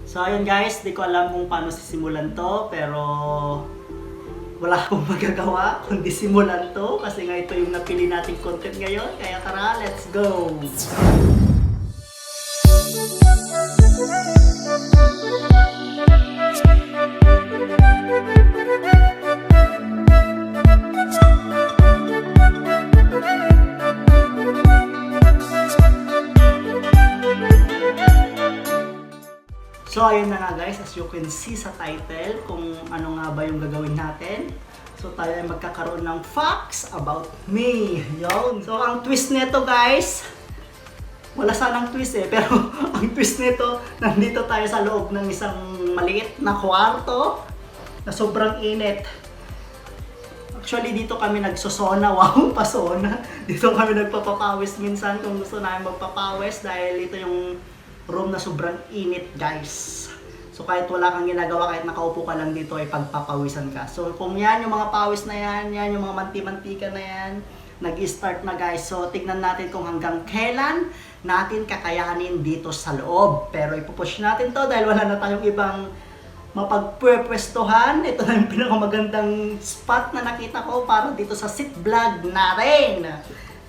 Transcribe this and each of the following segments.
So ayun guys, di ko alam kung paano sisimulan to, pero wala akong magagawa kundi simulan to kasi nga ito yung napili nating content ngayon. Kaya tara, let's go! So ayun na nga guys, as you can see sa title kung ano nga ba yung gagawin natin. So tayo ay magkakaroon ng facts about me. Yun. So ang twist nito guys, wala sanang twist pero ang twist nito, nandito tayo sa loob ng isang maliit na kwarto na sobrang init. Actually dito kami nagsosona, wow, pasona. Dito kami nagpapapawis minsan kung gusto namin magpapawis dahil ito yung room na sobrang init guys. So kahit wala kang ginagawa, kahit nakaupo ka lang dito ay pagpapawisan ka. So kung yan yung mga pawis na yan yung mga manti-mantika na yan, nag-start na guys. So tignan natin kung hanggang kailan natin kakayanin dito sa loob. Pero ipupush natin to dahil wala na tayong ibang mapagpwestuhan. Ito na yung pinakamagandang spot na nakita ko para dito sa sit vlog natin.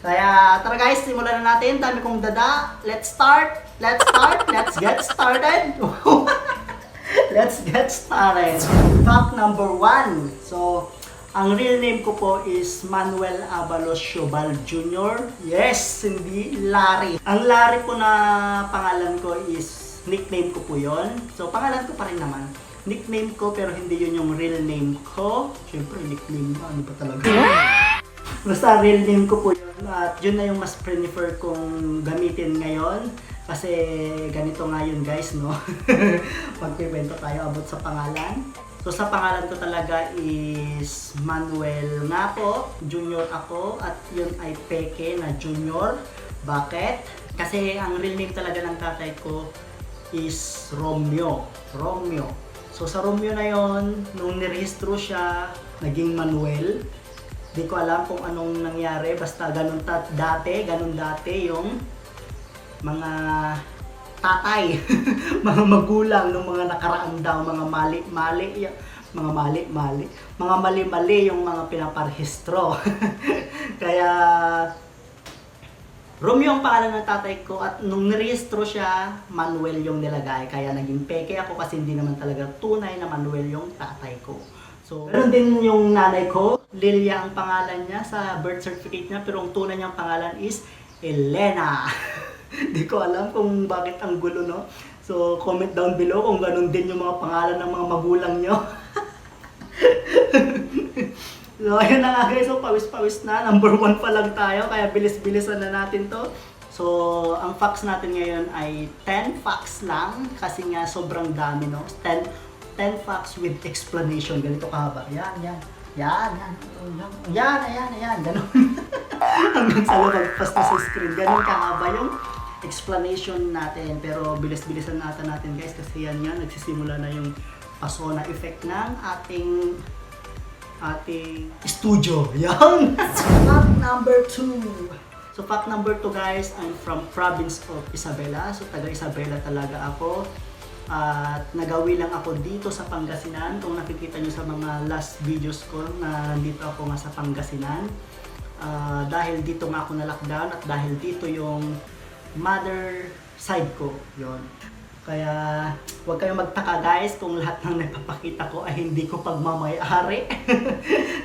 Kaya tara guys, simulan na natin. Dami kong dada. Let's start. Let's get started. Let's get started. Fact number 1. So, ang real name ko po is Manuel Avalos Siobal Jr. Yes, hindi Larry. Ang Larry po na pangalan ko is nickname ko po yon. So, pangalan ko pa rin naman. Nickname ko pero hindi yun yung real name ko. Siyempre, nickname ko. Ano ba talaga? Basta real name ko po yun. At yun na yung mas prefer kong gamitin ngayon. Kasi ganito nga yun guys, no? Magpibento tayo about sa pangalan. So sa pangalan ko talaga is Manuel nga po, junior ako. At yun ay peke na junior. Bakit? Kasi ang real name talaga ng tatay ko is Romeo. Romeo. So sa Romeo na yon, nung nirehistro siya, naging Manuel. Di ko alam kung anong nangyari, basta ganun dati yung mga tatay, mga magulang ng mga nakaraan daw, mga mali-mali yung mga pinaparehistro. Kaya Romeo ang pangalan ng tatay ko at nung nirehistro siya, Manuel yung nilagay. Kaya naging peke ako kasi hindi naman talaga tunay na Manuel yung tatay ko. So, meron din yung nanay ko, Lilia ang pangalan niya sa birth certificate niya, pero ang tunay niyang pangalan is Elena. Di ko alam kung bakit ang gulo, no? So, comment down below kung ganun din yung mga pangalan ng mga magulang nyo. So, ayun na nga guys. So, pawis-pawis na. Number 1 pa lang tayo, kaya bilis-bilisan na natin to. So, ang facts natin ngayon ay 10 facts lang kasi nga sobrang dami, no? 10 facts with explanation. Ganito kahaba. Yan. Ganun. Hanggang sa lumagpas na sa screen. Ganun kahaba yung explanation natin. Pero bilis-bilisan natin guys kasi yan nagsisimula na yung pasona effect ng ating studio. Yan! Fact number 2. So fact number 2 guys, I'm from province of Isabela. So taga Isabela talaga ako. At nagawi lang ako dito sa Pangasinan. Kung nakikita nyo sa mga last videos ko na dito ako nga sa Pangasinan. Dahil dito nga ako na-lockdown at dahil dito yung mother side ko. Yon. Kaya huwag kayong magtaka guys kung lahat ng napapakita ko ay hindi ko pagmamay-ari.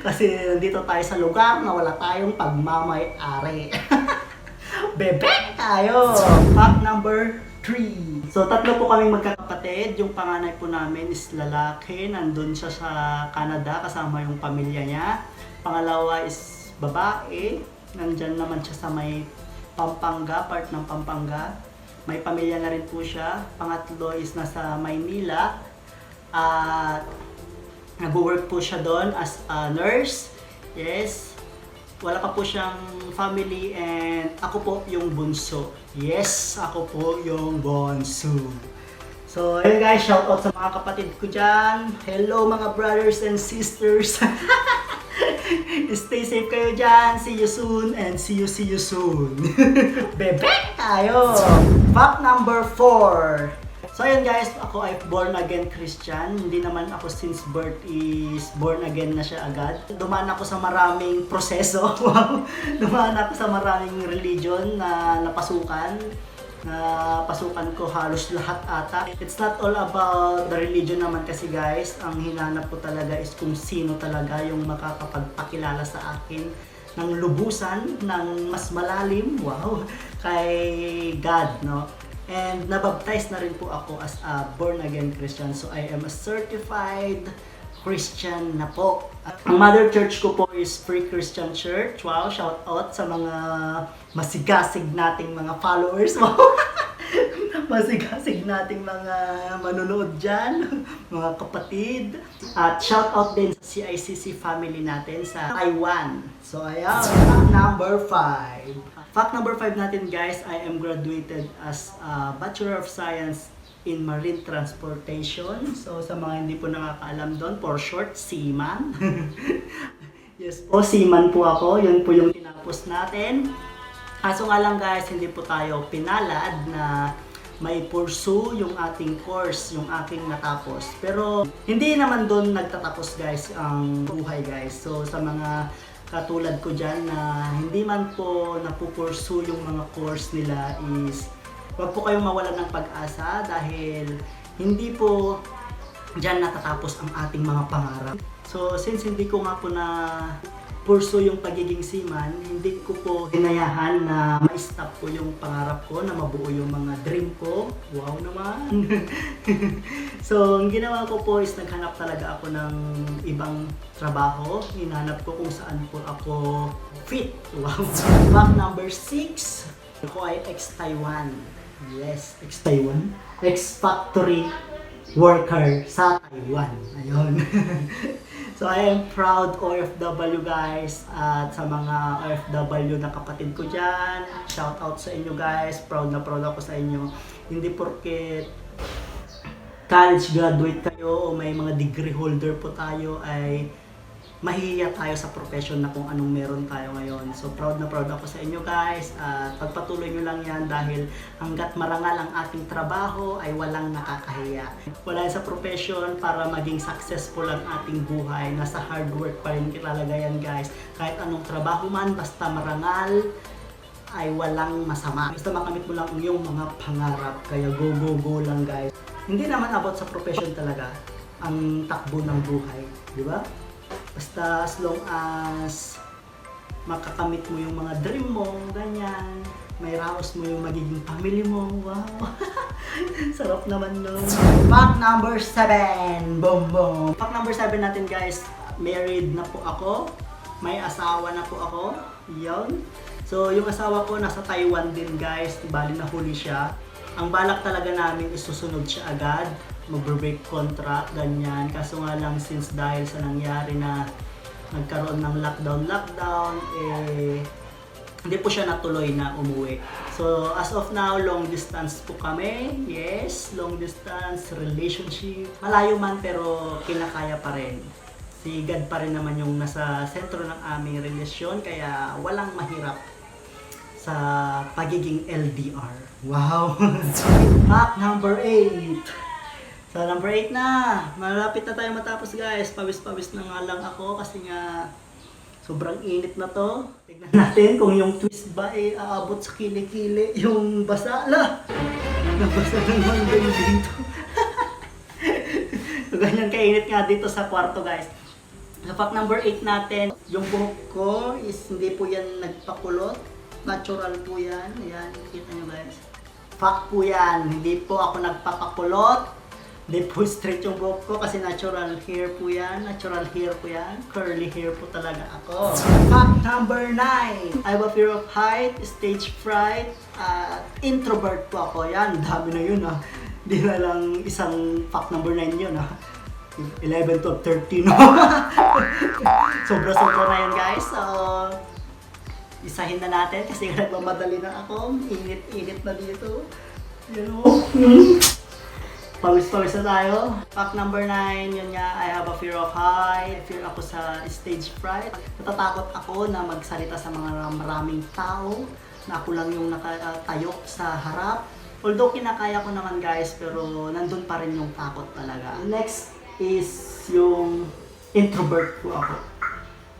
Kasi nandito tayo sa lugar na wala tayong pagmamay-ari. Bebek tayo! Fact number 3. So tatlo po kaming magkakapatid. Yung panganay po namin is lalaki. Nandun siya sa Canada kasama yung pamilya niya. Pangalawa is babae. Nandyan naman siya sa may Pampanga, part ng Pampanga. May pamilya na rin po siya. Pangatlo is nasa Maynila. At nag-work po siya doon as a nurse. Yes. Wala pa po siyang family and ako po yung bunso. Yes, ako po yung bunso. So, ayun guys, shout out sa mga kapatid ko dyan. Hello mga brothers and sisters. Stay safe kayo dyan. See you soon and see you soon. Bebek tayo! Fact number 4. So ayun guys, ako ay born again Christian. Hindi naman ako since birth is born again na siya agad. Dumaan ako sa maraming proseso. Dumaan ako sa maraming religion na napasukan. Napasukan ko halos lahat ata. It's not all about the religion naman kasi guys. Ang hinanap ko talaga is kung sino talaga yung makakapagpakilala sa akin ng lubusan, ng mas malalim, wow, kay God, no? And nabaptize na rin po ako as a born again Christian. So I am a certified Christian na po. Ang mother church ko po is Free Christian Church. Wow, shout out sa mga masigasig nating mga followers. Masigasig nating mga manonood dyan, mga kapatid. At shout out din sa CICC family natin sa Taiwan. So ayan, fact number 5. Fact number 5 natin guys, I am graduated as a Bachelor of Science in Marine Transportation. So sa mga hindi po nakakaalam doon, for short, seaman. Yes po, seaman po ako. Yun po yung tinapos natin. Kaso nga lang guys, hindi po tayo pinalad na may pursue yung ating course, yung aking natapos. Pero hindi naman doon nagtatapos guys ang buhay guys. So sa mga katulad ko dyan na hindi man po napupursue yung mga course nila is huwag po kayong mawalan ng pag-asa dahil hindi po dyan natatapos ang ating mga pangarap. So since hindi ko nga po na pursue yung pagiging seaman, hindi ko po hinayahan na ma-stop po yung pangarap ko, na mabuo yung mga dream ko. Wow naman! So, ang ginawa ko po is naghanap talaga ako ng ibang trabaho. Hinanap ko kung saan po ako fit. Wow! Fact number 6, ako ay ex-Taiwan. Yes, ex-Taiwan. Ex-factory worker sa Taiwan. Ayun. So I am proud OFW guys, at sa mga OFW na kapatid ko dyan, shout out sa inyo guys, proud na proud ako sa inyo. Hindi porket college graduate kayo o may mga degree holder po tayo ay mahihiya tayo sa profession na kung anong meron tayo ngayon. So proud na proud ako sa inyo guys, at pagpatuloy nyo lang yan dahil hanggat marangal ang ating trabaho ay walang nakakahiya. Wala sa profession para maging successful ang ating buhay, nasa hard work pa rin kilalagayan guys. Kahit anong trabaho man, basta marangal ay walang masama. Basta makamit mo lang yung mga pangarap, kaya go go go lang guys. Hindi naman about sa profession talaga ang takbo ng buhay, di ba? Basta as long as makakamit mo yung mga dream mo, ganyan, may raos mo yung magiging family mo, wow! Sarap naman nun. Fact number 7, boom boom! Fact number 7 natin guys, married na po ako, may asawa na po ako, yun. So yung asawa ko nasa Taiwan din guys, bali na huli siya. Ang balak talaga namin is susunod siya agad, mag-break contract, ganyan. Kaso nga lang since dahil sa nangyari na nagkaroon ng lockdown, hindi po siya natuloy na umuwi. So as of now, long distance po kami. Yes, long distance relationship. Malayo man pero kinakaya pa rin. Si God pa rin naman yung nasa sentro ng aming relasyon, kaya walang mahirap sa pagiging LDR. Wow! Fact number 8. So number 8 na. Malapit na tayo matapos guys. Pawis-pawis na nga lang ako kasi nga sobrang init na to. Tignan natin kung yung twist ba ay aabot sa kilikili yung basa. Nabasa naman din dito. So ganyan kainit nga dito sa kwarto guys. So fact number 8 natin. Yung buhok ko is hindi po yan nagpakulot. Natural po yan. Ayan, kita nyo guys. Fact po yan. Hindi po ako nagpapakulot. Hindi po straight yung buhok ko kasi natural hair po yan. Natural hair po yan. Curly hair po talaga ako. Fact number 9. I have a fear of height, stage fright, introvert po ako. Yan, dami na yun ah. Di na lang isang fact number 9 yun ah. 11, 12, 13 no? Sobra-sobra na yun guys. So, isahin na natin kasi nagmamadali na ako. Init na dito. You know? Pawis-pawis na tayo. Fact number 9, yun nga, I have a fear of height. Fear ako sa stage fright. Natatakot ako na magsalita sa mga maraming tao. Na ako lang yung nakatayo sa harap. Although kinakaya ko naman guys, pero nandun pa rin yung takot talaga. Next is yung introvert po ako.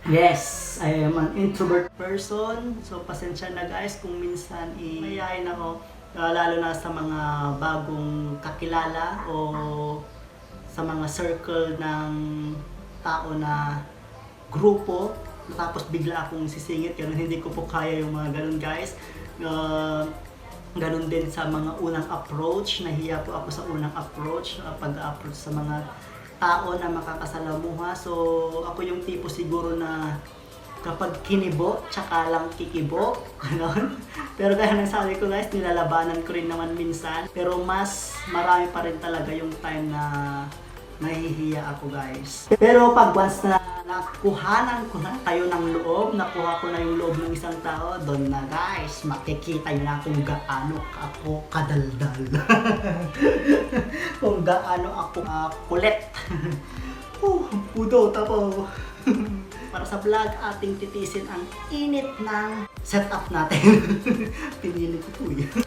Yes, I am an introvert person. So pasensya na guys kung minsan mayayain ako. Lalo na sa mga bagong kakilala o sa mga circle ng tao na grupo. Tapos bigla akong sisingit, ganun hindi ko po kaya yung mga ganun guys. Ganun din sa mga unang approach, nahiya po ako sa unang approach, pag-approach sa mga tao na makakasalamuha. So ako yung tipo siguro na kapag kinibo, tsaka lang kikibo, ganon. Pero kaya nang sabi ko guys, nilalabanan ko rin naman minsan. Pero mas marami pa rin talaga yung time na nahihiya ako guys. Pero pag once na nakuhanan ko na kayo ng loob, nakuha ko na yung loob ng isang tao, doon na guys, makikita nyo na kung gaano ako kadaldal. Kung gaano ako kulit. Pudo tapo. Para sa vlog, ating titisin ang init ng setup natin. Pinili ko po yan.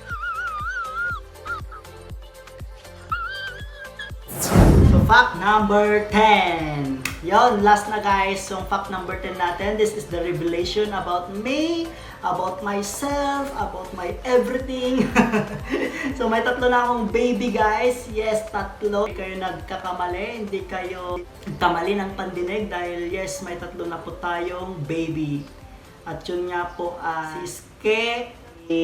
So, fact number 10. Yon, last na guys. So, fact number 10 natin. This is the revelation about me, about myself, about my everything. So, may tatlo na akong baby guys. Yes, tatlo. Hindi kayo nagkakamali. Hindi kayo nagkamali ng pandinig dahil yes, may tatlo na po tayong baby. At yun nga po, si Ske, si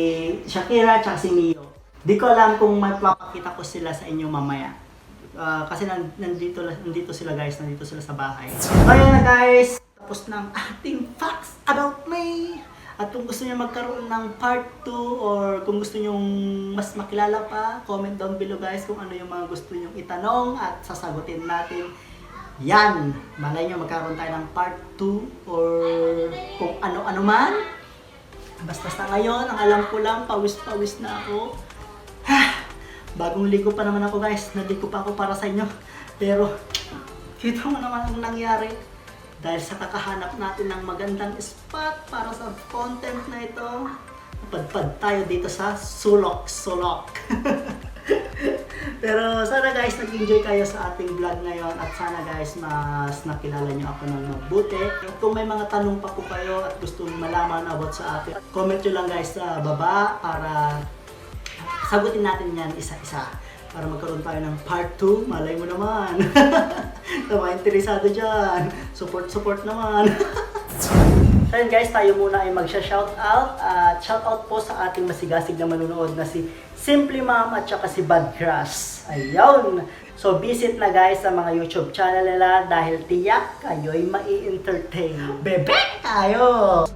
Shakira, at si Mio. Di ko alam kung mapapakita ko sila sa inyo mamaya. Kasi nandito sila guys, nandito sila sa bahay. Ayun na guys, tapos ng ating facts about me. At kung gusto niyo magkaroon ng part 2 or kung gusto niyo mas makilala pa, comment down below guys kung ano yung mga gusto niyo itanong at sasagutin natin. Yan! Malay niyo magkaroon tayo ng part 2 or kung ano-ano man. Basta sa ngayon, ang alam ko lang, pawis-pawis na ako. Bagong ligo pa naman ako guys, naligo pa ako para sa inyo. Pero, kita mo naman ang nangyari. Dahil sa kakahanap natin ng magandang spot para sa content na ito, napadpad tayo dito sa Sulok. Pero sana guys, nag-enjoy kayo sa ating vlog ngayon at sana guys, mas nakilala nyo ako ng mabuti. Kung may mga tanong pa po kayo at gusto malaman about sa akin, comment nyo lang guys sa baba para sagutin natin yan isa-isa para magkaroon tayo ng part 2. Malay mo naman. Sa mga interesado dyan. Support naman. So yun guys, tayo muna ay magsha-shoutout. At shoutout po sa ating masigasig na manunood na si Simply Mom at saka si Bad Crush. Ayun. So visit na guys sa mga YouTube channel nila dahil tiyak kayo'y mai-entertain. Bebe! Tayo!